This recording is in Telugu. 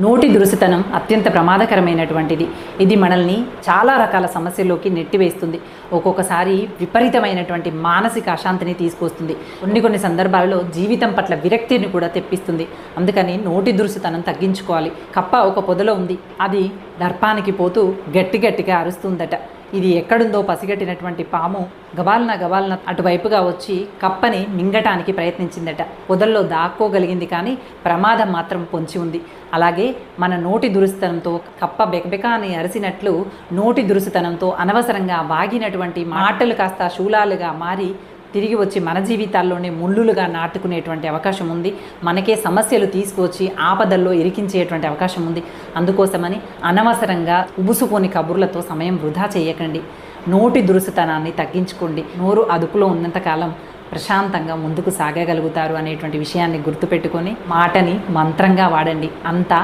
నోటి దురుసుతనం అత్యంత ప్రమాదకరమైనటువంటిది. ఇది మనల్ని చాలా రకాల సమస్యల్లోకి నెట్టివేస్తుంది. ఒక్కొక్కసారి విపరీతమైనటువంటి మానసిక అశాంతిని తీసుకొస్తుంది. కొన్ని సందర్భాలలో జీవితం పట్ల విరక్తిని కూడా తెప్పిస్తుంది. అందుకని నోటి దురుసుతనం తగ్గించుకోవాలి. కప్ప ఒక పొదలో ఉంది. అది దర్పానికి పోతూ గట్టిగా అరుస్తుందట. ఇది ఎక్కడుందో పసిగట్టినటువంటి పాము గబాలన అటువైపుగా వచ్చి కప్పని మింగటానికి ప్రయత్నించిందట. పొదల్లో దాక్కోగలిగింది, కానీ ప్రమాదం మాత్రం పొంచి ఉంది. అలాగే మన నోటి దురుసుతనంతో కప్ప బెకబెక అని అరిసినట్లు నోటి దురుసుతనంతో అనవసరంగా వాగినటువంటి మాటలు కాస్త శూలాలుగా మారి తిరిగి వచ్చి మన జీవితాల్లోనే ముళ్ళులుగా నాటుకునేటువంటి అవకాశం ఉంది. మనకే సమస్యలు తీసుకువచ్చి ఆపదల్లో ఇరికించేటువంటి అవకాశం ఉంది. అందుకోసమని అనవసరంగా ఉబుసుకొని కబుర్లతో సమయం వృధా చేయకండి. నోటి దురుసుతనాన్ని తగ్గించుకోండి. నోరు అదుపులో ఉన్నంతకాలం ప్రశాంతంగా ముందుకు సాగగలుగుతారు అనేటువంటి విషయాన్ని గుర్తుపెట్టుకొని మాటని మంత్రంగా వాడండి. అంతా